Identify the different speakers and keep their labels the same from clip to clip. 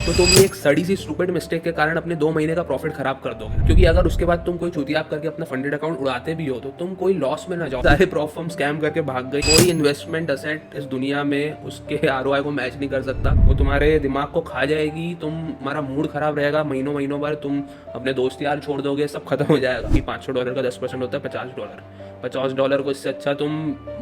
Speaker 1: तो तुम ये एक सड़ी सी स्टूपिड मिस्टेक के कारण अपने 2 महीने का प्रॉफिट खराब कर दोगे, क्योंकि अगर उसके बाद तुम कोई चूतियाप करके अपना फंडेड अकाउंट उड़ाते भी हो तो तुम कोई लॉस में ना जाओ। सारे प्रॉफ फर्म स्कैम करके भाग गए। कोई इन्वेस्टमेंट असेट इस दुनिया में उसके आरओआई को मैच नहीं कर सकता। वो तुम्हारे दिमाग को खा जाएगी, तुम्हारा मूड खराब रहेगा, महीनों महीनों भर तुम अपने दोस्त यार छोड़ दोगे, सब खत्म हो जाएगा। कि $500 का 10% होता है $50। को इससे अच्छा तुम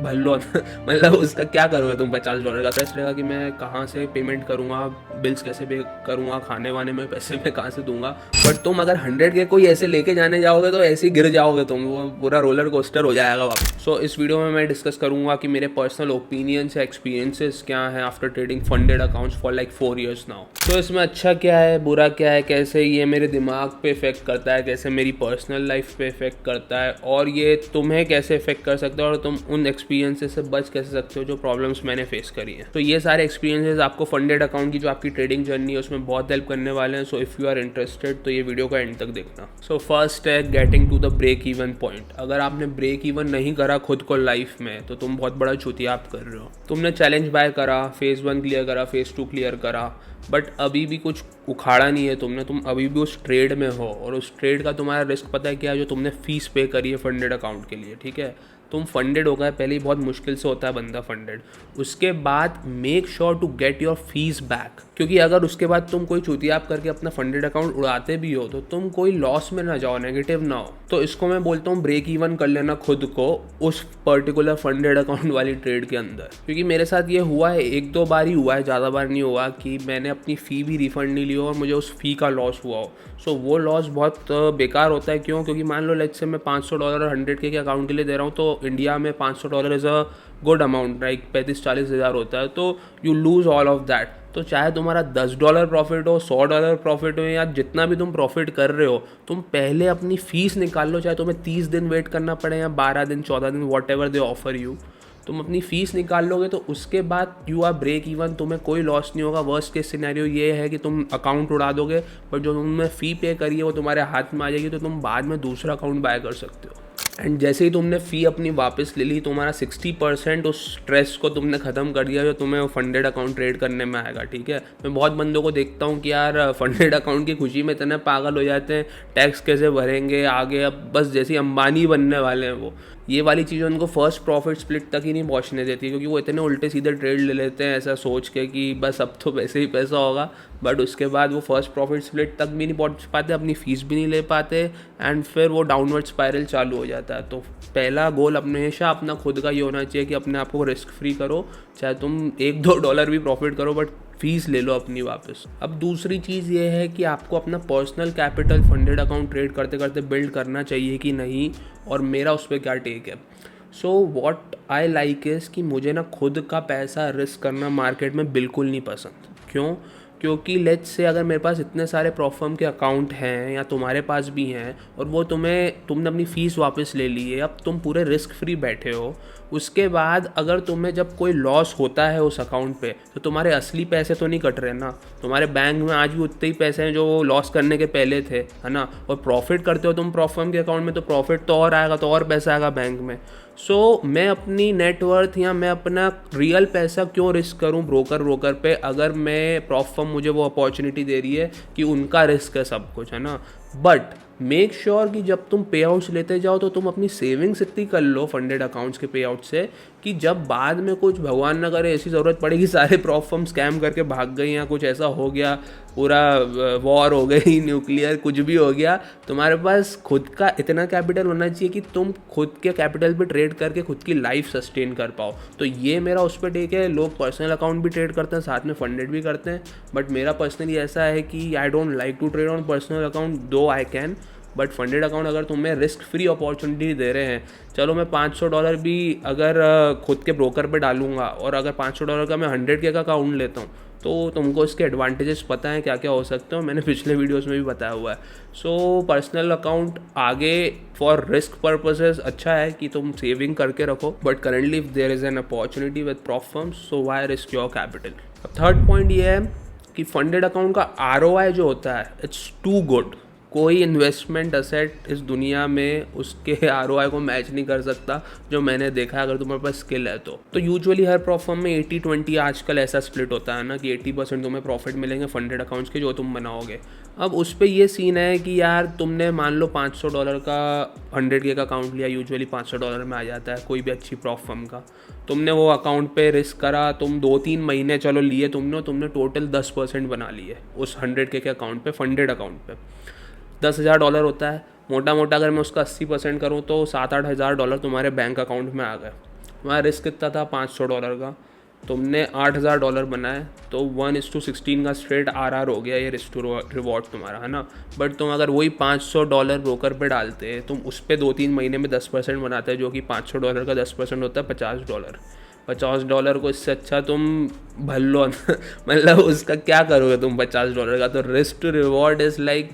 Speaker 1: भर लो मतलब उसका क्या करोगे तुम $50 का? स्ट्रेस रहेगा कि मैं कहाँ से पेमेंट करूँगा, बिल्स कैसे पे करूँगा, खाने वाने में पैसे मैं कहाँ से दूंगा। बट तुम अगर 100 के कोई ऐसे लेके जाने जाओगे तो ऐसे ही गिर जाओगे तुम, वो पूरा रोलर कोस्टर हो जाएगा वापस। सो इस वीडियो में मैं डिस्कस करूँगा कि मेरे पर्सनल ओपिनियंस या एक्सपीरियंसेस क्या हैं after trading funded accounts for like 4 years now. तो इसमें अच्छा क्या है, बुरा क्या है, कैसे ये मेरे दिमाग पे इफेक्ट करता है, कैसे मेरी पर्सनल लाइफ पे इफेक्ट करता है, और ये तुम्हें कैसे इफेक्ट कर सकता है, और तुम उन एक्सपीरियंसेस से बच कैसे सकते हो जो प्रॉब्लम्स मैंने फेस करी हैं। तो ये सारे एक्सपीरियंसेस आपको फंडेड अकाउंट की जो आपकी ट्रेडिंग जर्नी है उसमें बहुत हेल्प करने वाले हैं। So if you are interested तो ये वीडियो का एंड तक देखना। सो फर्स्ट है getting to the break even point. अगर आपने ब्रेक इवन नहीं करा खुद को लाइफ में तो तुम बहुत बड़ा चुतियाप कर रहे हो। तुमने चैलेंज बाय करा, फेज़ 1 क्लियर करा, फेज़ 2 क्लियर करा, बट अभी भी कुछ उखाड़ा नहीं है तुमने, तुम अभी भी उस ट्रेड में हो, और उस ट्रेड का तुम्हारा रिस्क पता है क्या है? जो तुमने फीस पे करी है फंडेड अकाउंट के लिए, ठीक है, तुम फंडेड हो गए, पहले ही बहुत मुश्किल से होता है बंदा फंडेड। उसके बाद make sure to get your fees back, क्योंकि अगर उसके बाद तुम कोई चूतियाप करके अपना फंडेड अकाउंट उड़ाते भी हो तो तुम कोई लॉस में ना जाओ, नेगेटिव ना हो। तो इसको मैं बोलता हूँ ब्रेक इवन कर लेना खुद को उस पर्टिकुलर फंडेड अकाउंट वाली ट्रेड के अंदर। क्योंकि मेरे साथ ये हुआ है, 1-2 बार ही हुआ है, ज़्यादा बार नहीं हुआ कि मैंने अपनी फ़ी भी रिफंड नहीं ली हो और मुझे उस फ़ी का लॉस हुआ हो। सो वो लॉस बहुत बेकार होता है। क्यों? क्योंकि मान लो लेट्स से मैं $500 और 100K के अकाउंट के लिए दे रहा हूँ, तो इंडिया में $500 is a good amount, like 35-40 हज़ार होता है, तो you lose all of that. तो चाहे तुम्हारा $10 प्रॉफिट हो, $100 प्रॉफिट हो, या जितना भी तुम प्रॉफिट कर रहे हो, तुम पहले अपनी फ़ीस निकाल लो। चाहे तुम्हें 30 दिन वेट करना पड़े या 12 दिन, 14 दिन, what ever they offer you, तुम अपनी फ़ीस निकाल लोगे तो उसके बाद यू आर ब्रेक इवन, तुम्हें कोई लॉस नहीं होगा। वर्स्ट केस सिनेरियो ये है कि तुम अकाउंट उड़ा दोगे, बट जो तुमने फ़ी पे करी है वो तुम्हारे हाथ में आ जाएगी, तो तुम बाद में दूसरा अकाउंट बाय कर सकते हो। एंड जैसे ही तुमने फ़ी अपनी वापस ले ली, तुम्हारा 60% उस स्ट्रेस को तुमने ख़त्म कर दिया जो तुम्हें फंडेड अकाउंट ट्रेड करने में आएगा, ठीक है। मैं बहुत बंदों को देखता हूँ कि यार फंडेड अकाउंट की खुशी में इतने पागल हो जाते हैं, टैक्स कैसे भरेंगे आगे, अब बस जैसे अंबानी बनने वाले हैं वो। ये वाली चीज़ें उनको फर्स्ट प्रॉफिट स्प्लिट तक ही नहीं पहुंचने देती, क्योंकि वो इतने उल्टे सीधे ट्रेड ले लेते हैं ऐसा सोच के कि बस अब तो पैसे ही पैसा होगा, बट उसके बाद वो फर्स्ट प्रॉफिट स्प्लिट तक भी नहीं पहुंच पाते, अपनी फ़ीस भी नहीं ले पाते, एंड फिर वो डाउनवर्ड स्पाइरल चालू हो जाता है। तो पहला गोल हमेशा अपना खुद का ये होना चाहिए कि अपने आप को रिस्क फ्री करो, चाहे तुम $1-2 भी प्रॉफिट करो, बट फीस ले लो अपनी वापस। अब दूसरी चीज़ ये है कि आपको अपना personal capital funded account trade करते करते बिल्ड करना चाहिए कि नहीं, और मेरा उस पर क्या टेक है। So what I like is कि मुझे ना खुद का पैसा रिस्क करना मार्केट में बिल्कुल नहीं पसंद। क्यों? क्योंकि लेट्स से अगर मेरे पास इतने सारे प्रॉफ फर्म के अकाउंट हैं या तुम्हारे पास भी हैं, और वो तुमने अपनी फ़ीस वापस ले ली है, अब तुम पूरे रिस्क फ्री बैठे हो, उसके बाद अगर तुम्हें जब कोई लॉस होता है उस अकाउंट पे, तो तुम्हारे असली पैसे तो नहीं कट रहे ना, तुम्हारे बैंक में आज भी उतने ही पैसे हैं जो लॉस करने के पहले थे, है ना। और प्रॉफिट करते हो तुम प्रॉफ फर्म के अकाउंट में, तो प्रॉफिट तो और आएगा, तो और पैसा आएगा बैंक में। सो मैं अपनी नेटवर्थ या मैं अपना रियल पैसा क्यों रिस्क करूं ब्रोकर पे, अगर मैं प्रॉफ फर्म मुझे वो अपॉर्चुनिटी दे रही है कि उनका रिस्क है सब कुछ, है ना। बट मेक श्योर कि जब तुम पे आउट्स लेते जाओ तो तुम अपनी सेविंग्स इतनी कर लो फंडेड अकाउंट्स के पे आउट से कि जब बाद में कुछ भगवान न करे ऐसी ज़रूरत पड़ेगी, सारे प्रॉफ फर्म स्कैम करके भाग गई या कुछ ऐसा हो गया, पूरा वॉर हो गई, न्यूक्लियर कुछ भी हो गया, तुम्हारे पास खुद का इतना कैपिटल होना चाहिए कि तुम खुद के कैपिटल पे ट्रेड करके खुद की लाइफ सस्टेन कर पाओ। तो ये मेरा उस पर टेक है। लोग पर्सनल अकाउंट भी ट्रेड करते हैं, साथ में फंडेड भी करते हैं, बट मेरा पर्सनली ऐसा है कि I don't like to trade on personal account, though I can, but funded account अगर तुम्हें रिस्क फ्री अपॉर्चुनिटी दे रहे हैं, चलो मैं $500 भी अगर खुद के ब्रोकर पे डालूंगा, और अगर $500 का मैं 100K का अकाउंट लेता हूँ, तो तुमको इसके एडवांटेजेस पता है क्या क्या हो सकते हो, मैंने पिछले वीडियोस में भी बताया हुआ है। सो पर्सनल अकाउंट आगे फॉर रिस्क पर्पसेस अच्छा है कि तुम सेविंग करके रखो, but currently if there is an opportunity with prop firms, so why risk your capital. अब थर्ड पॉइंट ये है कि फंडेड अकाउंट का ROI जो होता है, इट्स टू गुड। कोई इन्वेस्टमेंट असेट इस दुनिया में उसके ROI को मैच नहीं कर सकता जो मैंने देखा है, अगर तुम्हारे पास स्किल है तो यूजुअली हर प्रॉप फर्म में 80-20 आजकल ऐसा स्प्लिट होता है ना कि 80% तुम्हें प्रॉफिट मिलेंगे फंडेड अकाउंट्स के जो तुम बनाओगे। अब उस पर ये सीन है कि यार तुमने मान लो $500 का 100K का अकाउंट लिया, यूजुअली $500 में आ जाता है कोई भी अच्छी प्रॉप फर्म का। तुमने वो अकाउंट पे रिस्क करा, तुम 2-3 महीने चलो लिए तुमने टोटल 10% बना लिए उस 100K के अकाउंट पे, फंडेड अकाउंट पे। $10,000 होता है मोटा मोटा, अगर मैं उसका 80% करूँ तो $7-8 हज़ार तुम्हारे बैंक अकाउंट में आ गए। तुम्हारा रिस्क कितना था $500 का, तुमने $8,000 बनाए, तो 1:16 का स्ट्रेट RR हो गया ये रिस्क टू रिवॉर्ड तुम्हारा, है ना। बट तुम अगर वही $500 ब्रोकर पे डालते, तुम उस पर 2-3 महीने में 10% बनाते, जो कि $500 का 10% होता है $50। को इससे अच्छा तुम भर लो मतलब उसका क्या करोगे तुम $50 का। तो risk to reward is like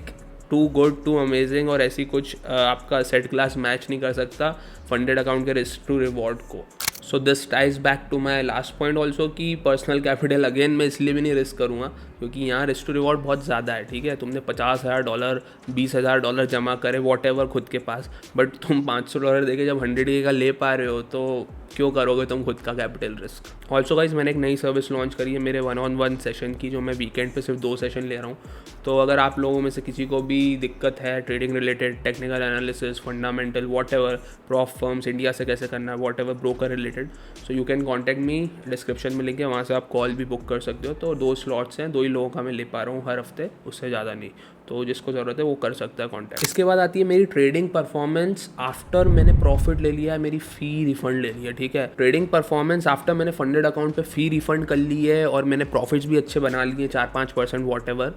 Speaker 1: too good to amazing, और ऐसी कुछ आपका सेट क्लास मैच नहीं कर सकता फंडेड अकाउंट के रिस्क टू रिवॉर्ड को। So this ties back to my last point also कि पर्सनल कैपिटल अगेन मैं इसलिए भी नहीं रिस्क करूँगा क्योंकि यहाँ रिस्क टू रिवॉर्ड बहुत ज़्यादा है, ठीक है। तुमने $50,000 $20,000 जमा करे वॉट एवर खुद के पास, बट तुम $500 देके जब 100K का ले पा रहे हो तो क्यों करोगे तुम खुद का कैपिटल रिस्क। ऑल्सो गाइज मैंने एक नई सर्विस लॉन्च करी है मेरे 1-on-1 सेशन की, जो मैं वीकेंड पे सिर्फ 2 सेशन ले रहा हूँ। तो अगर आप लोगों में से किसी को भी दिक्कत है trading related, technical analysis, fundamental, what ever, prop firms India से कैसे करना है, what ever broker related, so you can contact me, description में लिंक है, वहाँ से आप कॉल भी बुक कर सकते हो। तो 2 स्लॉट्स हैं, 2 ही लोगों का मैं ले पा रहा हूँ हर हफ्ते, उससे ज़्यादा नहीं। तो जिसको ज़रूरत है वो कर सकता है कॉन्टैक्ट। इसके बाद आती है मेरी ट्रेडिंग परफॉर्मेंस आफ्टर मैंने प्रॉफिट ले लिया है, मेरी फ़ी रिफंड ले लिया, ठीक है। ट्रेडिंग परफॉर्मेंस आफ्टर मैंने फंडेड अकाउंट पे फ़ी रिफंड कर ली है और मैंने प्रॉफिट्स भी अच्छे बना लिए 4-5% वॉट एवर।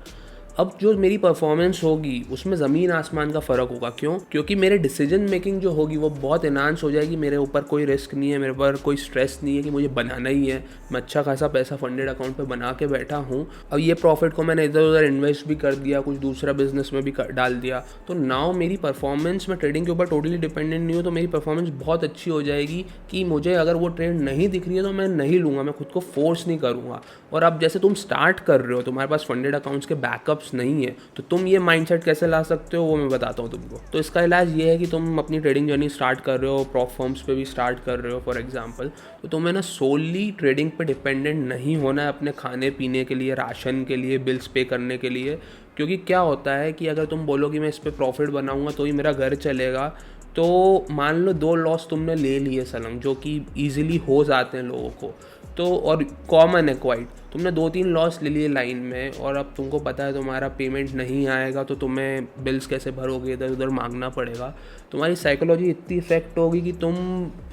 Speaker 1: अब जो मेरी परफॉर्मेंस होगी उसमें ज़मीन आसमान का फ़र्क होगा। क्यों? क्योंकि मेरे डिसीजन मेकिंग जो होगी वो बहुत इन्हांस हो जाएगी। मेरे ऊपर कोई रिस्क नहीं है, मेरे ऊपर कोई स्ट्रेस नहीं है कि मुझे बनाना ही है। मैं अच्छा खासा पैसा फंडेड अकाउंट पे बना के बैठा हूँ। अब ये प्रॉफिट को मैंने इधर उधर इन्वेस्ट भी कर दिया, कुछ दूसरा बिजनेस में भी डाल दिया, तो नाउ मेरी परफॉर्मेंस में ट्रेडिंग के ऊपर टोटली डिपेंडेंट नहीं हो, तो मेरी परफॉर्मेंस बहुत अच्छी हो जाएगी कि मुझे अगर वो ट्रेड नहीं दिख रही है तो मैं नहीं लूँगा, मैं खुद को फोर्स नहीं करूँगा। और अब जैसे तुम स्टार्ट कर रहे हो, तुम्हारे पास फंडेड अकाउंट्स के बैकअप्स नहीं है, तो तुम ये माइंडसेट कैसे ला सकते हो वो मैं बताता हूँ तुमको। तो इसका इलाज ये है कि तुम अपनी ट्रेडिंग जर्नी स्टार्ट कर रहे हो, प्रॉप फर्म्स पे भी स्टार्ट कर रहे हो फॉर एग्जांपल, तो तुम्हें ना सोली ट्रेडिंग पे डिपेंडेंट नहीं होना है अपने खाने पीने के लिए, राशन के लिए, बिल्स पे करने के लिए। क्योंकि क्या होता है कि अगर तुम बोलो कि मैं इस पर प्रॉफिट बनाऊँगा तो ही मेरा घर चलेगा, तो मान लो 2 लॉस तुमने ले लिए सलंग, जो कि ईजिली हो जाते हैं लोगों को, तो और कॉमन है क्वाइट। तुमने 2-3 लॉस ले लिए लाइन में और अब तुमको पता है तुम्हारा पेमेंट नहीं आएगा, तो तुम्हें बिल्स कैसे भरोगे, इधर उधर मांगना पड़ेगा। तुम्हारी साइकोलॉजी इतनी इफेक्ट होगी कि तुम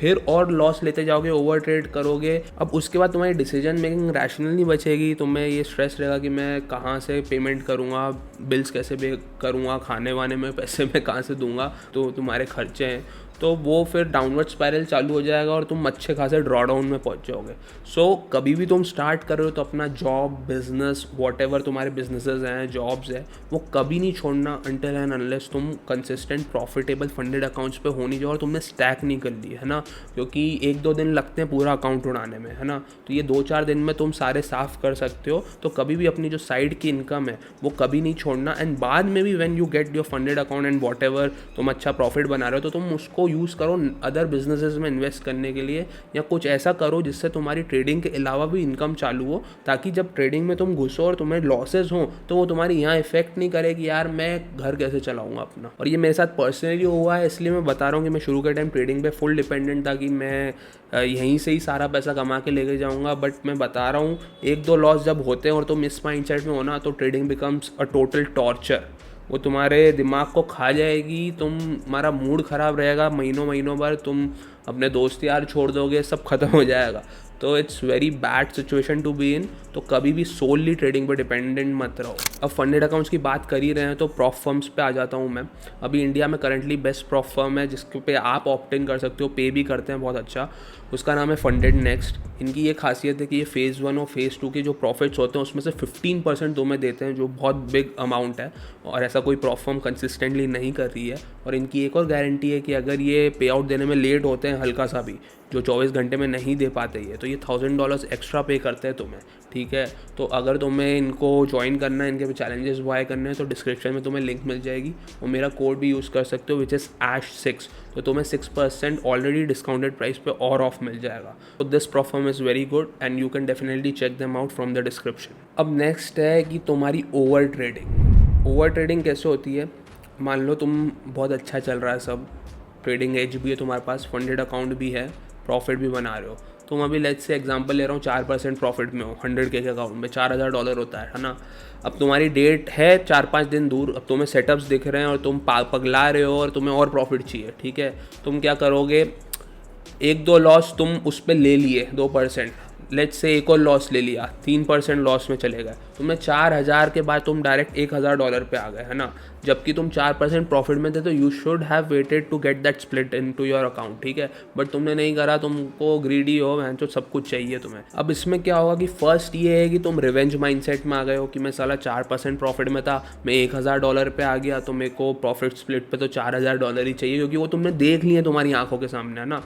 Speaker 1: फिर और लॉस लेते जाओगे, ओवर ट्रेड करोगे। अब उसके बाद तुम्हारी डिसीजन मेकिंग रैशनल नहीं बचेगी, तुम्हें ये स्ट्रेस रहेगा कि मैं कहाँ से पेमेंट करूँगा, बिल्स कैसे पे करूँगा, खाने वाने में पैसे मैं कहाँ से दूंगा, तो तुम्हारे खर्चे हैं, तो वो फिर डाउनवर्ड स्पाइरल चालू हो जाएगा और तुम अच्छे खासे ड्रॉडाउन में पहुंच जाओगे। सो कभी भी तुम स्टार्ट कर रहे हो तो अपना जॉब, बिजनेस, वॉट एवर तुम्हारे बिजनेसेस हैं, जॉब्स है, वो कभी नहीं छोड़ना अनटिल एंड अनलेस तुम कंसिस्टेंट प्रॉफिटेबल फंडेड अकाउंट्स पे हो नहीं जाओ और तुमने स्टैक नहीं कर ली है ना। क्योंकि 1-2 दिन लगते हैं पूरा अकाउंट उड़ाने में, है ना। तो ये 2-4 दिन में तुम सारे साफ कर सकते हो। तो कभी भी अपनी जो साइड की इनकम है वो कभी नहीं छोड़ना। एंड बाद में भी when you get your funded account and what ever तुम अच्छा प्रॉफिट बना रहे हो, तो तुम उसको यूज़ करो अदर बिजनेसेस में इन्वेस्ट करने के लिए, या कुछ ऐसा करो जिससे तुम्हारी ट्रेडिंग के अलावा भी इनकम चालू हो, ताकि जब ट्रेडिंग में तुम घुसो और तुम्हें लॉसेस हो तो वो तुम्हारी यहाँ इफेक्ट नहीं करे कि यार मैं घर कैसे चलाऊंगा अपना। और ये मेरे साथ पर्सनली हुआ है, इसलिए मैं बता रहा हूँ कि मैं शुरू के टाइम ट्रेडिंग पे फुल डिपेंडेंट था कि मैं यहीं से ही सारा पैसा कमा के लेके जाऊँगा। बट मैं बता रहा हूँ 1-2 लॉस जब होते हैं और तुम इस माइंडसेट में हो ना, तो trading becomes a total torture. वो तुम्हारे दिमाग को खा जाएगी, तुम्हारा मूड ख़राब रहेगा महीनों भर, तुम अपने दोस्त यार छोड़ दोगे, सब खत्म हो जाएगा। तो it's very bad situation to be in. तो कभी भी सोलली ट्रेडिंग पे डिपेंडेंट मत रहो। अब फंडेड अकाउंट्स की बात कर ही रहे हैं तो प्रॉप फर्म्स पे आ जाता हूँ मैं। अभी इंडिया में करंटली बेस्ट प्रॉप फर्म है जिसके पे आप ऑप्ट इन कर सकते हो, पे भी करते हैं बहुत अच्छा, उसका नाम है फंडेड नेक्स्ट। इनकी ये खासियत है कि ये फेज़ 1 और फेज़ 2 के जो प्रॉफिट्स होते हैं उसमें से 15% तुम्हें देते हैं, जो बहुत बिग अमाउंट है, और ऐसा कोई प्रॉप फर्म कंसिस्टेंटली नहीं कर रही है। और इनकी एक और गारंटी है कि अगर ये पे आउट देने में लेट होते हैं हल्का सा भी, जो 24 घंटे में नहीं दे पाते ये, तो ये $1000 एक्स्ट्रा पे करते हैं तुम्हें, ठीक है। तो अगर तुम्हें इनको ज्वाइन करना है, इनके चैलेंजेस बाय करने हैं, तो डिस्क्रिप्शन में तुम्हें लिंक मिल जाएगी और मेरा कोड भी यूज़ कर सकते हो, विच इज़ ASH6। तो तुम्हें 6% ऑलरेडी डिस्काउंटेड प्राइस पे और ऑफ मिल जाएगा। तो this prop firm is very good and you can definitely check them out from the description. अब नेक्स्ट है कि तुम्हारी ओवर ट्रेडिंग। ओवर ट्रेडिंग कैसे होती है? मान लो तुम बहुत अच्छा चल रहा है सब, ट्रेडिंग एज भी है तुम्हारे पास, फंडेड अकाउंट भी है, प्रॉफिट भी बना रहे हो। तुम अभी लेट्स से एग्जांपल ले रहा हूँ 4% प्रॉफिट में हो, 100K के अकाउंट में $4000 होता है ना। अब तुम्हारी डेट है 4-5 दिन दूर, अब तुम्हें सेटअप्स दिख रहे हैं और तुम पगला रहे हो और तुम्हें और प्रॉफिट चाहिए, ठीक है। तुम क्या करोगे, 1-2 लॉस तुम उस पर ले लिए 2%, लेट्स से एक और लॉस ले लिया, 3% लॉस में चले गए, तुमने 4000 के बाद तुम डायरेक्ट $1000 पे आ गए, है ना। जबकि तुम 4% प्रॉफिट में थे, तो you should have waited to get that split into your account, ठीक है। बट तुमने नहीं करा, तुमको ग्रीडी हो, तो सब कुछ चाहिए तुम्हें। अब इसमें क्या होगा कि फर्स्ट ये है कि तुम रिवेंज माइंडसेट में आ गए हो कि मैं साला 4% प्रॉफिट में था, मैं $1000 पे आ गया, तो मेरे को प्रॉफिट स्प्लिट पे तो $4000 ही चाहिए, क्योंकि वो तुमने देख लिए तुम्हारी आंखों के सामने, है ना।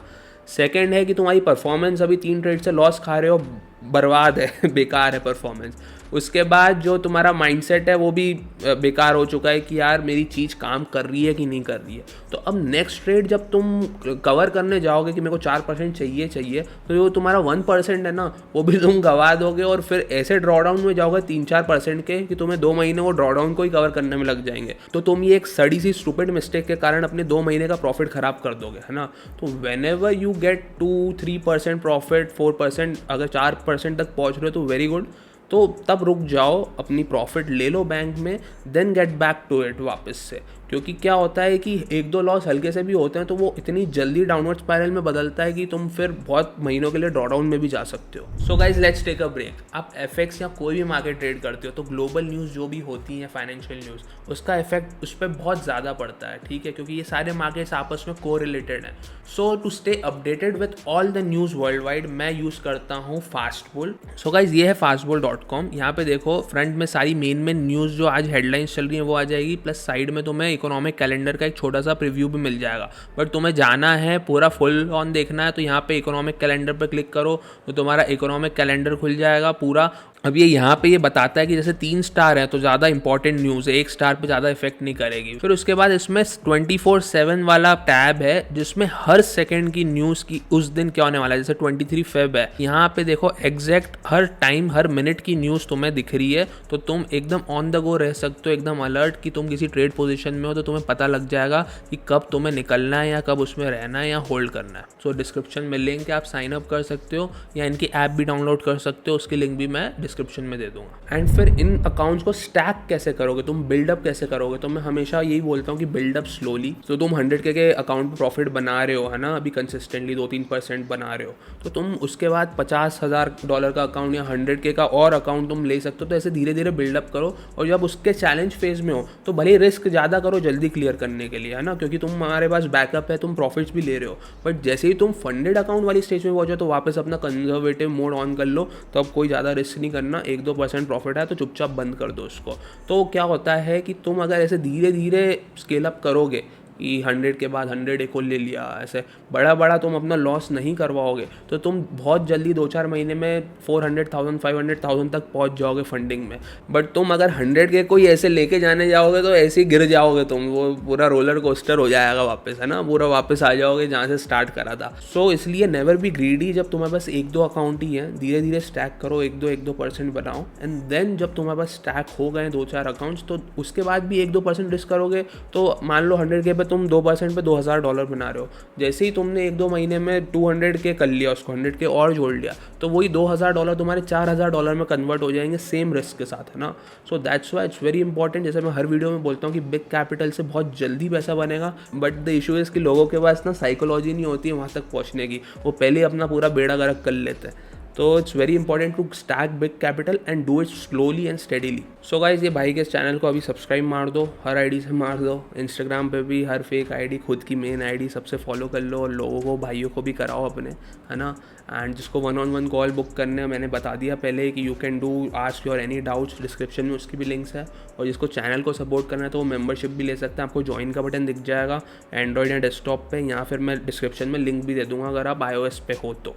Speaker 1: सेकेंड है कि तुम्हारी परफॉर्मेंस अभी 3 ट्रेड से लॉस खा रहे हो, बर्बाद है, बेकार है परफॉर्मेंस। उसके बाद जो तुम्हारा माइंडसेट है वो भी बेकार हो चुका है कि यार मेरी चीज़ काम कर रही है कि नहीं कर रही है। तो अब नेक्स्ट ट्रेड जब तुम कवर करने जाओगे कि मेरे को 4% चाहिए, तो जो तुम्हारा 1% है ना, वो भी तुम गवा दोगे और फिर ऐसे ड्रॉडाउन में जाओगे 3-4% के कि तुम्हें 2 महीने वो ड्रॉडाउन को ही कवर करने में लग जाएंगे। तो तुम ये एक सड़ी सी स्टूपिड मिस्टेक के कारण अपने 2 महीने का प्रॉफिट खराब कर दोगे, है ना। तो when ever you get 2-3% profit, 4%, अगर 4% तक पहुँच रहे हो तो वेरी गुड। तो तब रुक जाओ, अपनी प्रॉफिट ले लो बैंक में, then get back to it वापस से। क्योंकि क्या होता है कि 1-2 लॉस हल्के से भी होते हैं तो वो इतनी जल्दी डाउनवर्ड स्पाइरल में बदलता है कि तुम फिर बहुत महीनों के लिए ड्रॉडाउन में भी जा सकते हो। So guys let's take a break. आप एफएक्स या कोई भी मार्केट ट्रेड करते हो तो ग्लोबल न्यूज़ जो भी होती है, फाइनेंशियल न्यूज़, उसका इफेक्ट उस पर बहुत ज़्यादा पड़ता है, ठीक है, क्योंकि ये सारे मार्केट्स आपस में को रिलेटेड हैं। So to stay updated with all the news world wide, मैं यूज़ करता हूँ फास्टबुल। सो गाइज ये है fastbull.com। यहाँ पे देखो फ्रंट में सारी मेन न्यूज़ जो आज हेडलाइंस चल रही है वो आ जाएगी, प्लस साइड में तुम्हें इकोनॉमिक कैलेंडर का एक छोटा सा प्रीव्यू भी मिल जाएगा। बट तुम्हें जाना है पूरा फुल ऑन देखना है तो यहाँ पे इकोनॉमिक कैलेंडर पर क्लिक करो तो तुम्हारा इकोनॉमिक कैलेंडर खुल जाएगा पूरा। अब ये यहाँ पे ये बताता है कि जैसे 3 स्टार है तो ज़्यादा इंपॉर्टेंट न्यूज़ है, 1 स्टार पे ज़्यादा इफेक्ट नहीं करेगी। फिर उसके बाद इसमें 24/7 वाला टैब है जिसमें हर सेकंड की न्यूज़ की उस दिन क्या होने वाला है। जैसे 23 फेब है, यहाँ पे देखो एग्जैक्ट हर टाइम हर मिनट की न्यूज़ तुम्हें दिख रही है, तो तुम एकदम ऑन द गो रह सकते हो, एकदम अलर्ट कि तुम किसी ट्रेड पोजिशन में हो तो तुम्हें पता लग जाएगा कि कब तुम्हें निकलना है या कब उसमें रहना है या होल्ड करना है। सो डिस्क्रिप्शन में लिंक है, आप साइन अप कर सकते हो या इनकी ऐप भी डाउनलोड कर सकते हो, उसकी लिंक भी मैं डिस्क्रिप्शन में दे दूंगा। एंड फिर इन अकाउंट्स को स्टैक कैसे करोगे, तुम बिल्डअप कैसे करोगे, तो मैं हमेशा यही बोलता हूँ कि बिल्डअप स्लोली। तो तुम 100K के अकाउंट पे प्रॉफिट बना रहे हो, है ना, अभी कंसिस्टेंटली 2-3% बना रहे हो, तो तुम उसके बाद $50,000 का अकाउंट या 100K का और अकाउंट तुम ले सकते हो। तो ऐसे धीरे धीरे बिल्डअप करो और जब उसके चैलेंज फेज में हो तो भले ही रिस्क ज़्यादा करो जल्दी क्लियर करने के लिए, है ना, क्योंकि तुम्हारे पास बैकअप है, तुम प्रॉफिट्स भी ले रहे हो। बट जैसे ही तुम फंडेड अकाउंट वाली स्टेज में पहुंचो तो वापस अपना कंजर्वेटिव मोड ऑन कर लो, तो अब कोई ज़्यादा रिस्क नहीं करना, 1-2% प्रॉफिट है तो चुपचाप बंद कर दो उसको। तो क्या होता है कि तुम अगर ऐसे धीरे धीरे स्केल अप करोगे कि 100 के बाद 100 एक और ले लिया, ऐसे बड़ा तुम अपना लॉस नहीं करवाओगे तो तुम बहुत जल्दी 2-4 महीने में 400,000 500,000 तक पहुंच जाओगे फंडिंग में। बट तुम अगर 100 के कोई ऐसे लेके जाने जाओगे तो ऐसे ही गिर जाओगे तुम, वो पूरा रोलर कोस्टर हो जाएगा वापस, है ना, पूरा वापस आ जाओगे जहाँ से स्टार्ट करा था। सो इसलिए नेवर बी ग्रीडी। जब तुम्हारे पास 1-2 अकाउंट ही है, धीरे धीरे स्टैक करो, 1-2% बनाओ, एंड देन जब तुम्हारे पास स्टैक हो गए 2-4 अकाउंट्स तो उसके बाद भी 1-2% रिस्क करोगे। तो मान लो 100K पे तुम 2% पे $2,000 बना रहे हो, जैसे ही तुमने 1-2 महीने में 200K कर लिया, उसको 100K और जोड़ लिया, तो वही $2,000 तुम्हारे $4,000 में कन्वर्ट हो जाएंगे सेम रिस्क के साथ, है ना। So that's why it's very important. जैसे मैं हर वीडियो में बोलता हूँ कि बिग कैपिटल से बहुत जल्दी पैसा बनेगा, बट द इशू इज़ कि लोगों के पास ना साइकोलॉजी नहीं होती है वहाँ तक पहुँचने की, वो पहले अपना पूरा बेड़ा गर्क कर लेते हैं। तो it's very important to stack big capital and do it slowly and steadily. So guys, ये भाई के इस चैनल को अभी सब्सक्राइब मार दो, हर आईडी से मार दो, इंस्टाग्राम पे भी हर फेक आईडी, खुद की मेन आईडी सबसे फॉलो कर लो, और लोगों को, भाइयों को भी कराओ अपने, है ना। एंड जिसको 1-on-1 कॉल बुक करने मैंने बता दिया पहले कि you can do ask your any doubts, description में उसकी भी लिंक्स है। और जिसको चैनल को सपोर्ट करना है तो वो मेंबरशिप भी ले सकते हैं, आपको ज्वाइन का बटन दिख जाएगा एंड्रॉइड या डेस्कटॉप पे, या फिर मैं डिस्क्रिप्शन में लिंक भी दे दूंगा अगर आप iOS पे हो तो।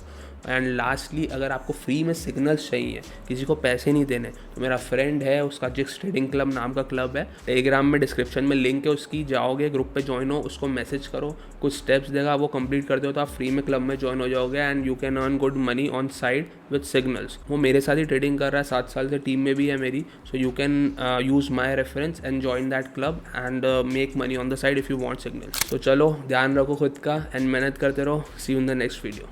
Speaker 1: एंड लास्टली, अगर आपको फ्री में सिग्नल्स चाहिए, किसी को पैसे नहीं देने, तो मेरा फ्रेंड है, उसका जिक्स ट्रेडिंग क्लब नाम का क्लब है, टेलीग्राम में डिस्क्रिप्शन में लिंक है उसकी, जाओगे ग्रुप पे ज्वाइन हो, उसको मैसेज करो, कुछ स्टेप्स देगा, वो कंप्लीट करते हो तो आप फ्री में क्लब में ज्वाइन हो जाओगे and you can earn good money on side with signals. वो मेरे साथ ही ट्रेडिंग कर रहा है, 7 साल से टीम में भी है मेरी, so you can use my reference and join that club and make money on the side if you want signals. तो चलो, ध्यान रखो खुद का एंड मेहनत करते रहो। See you in the next video.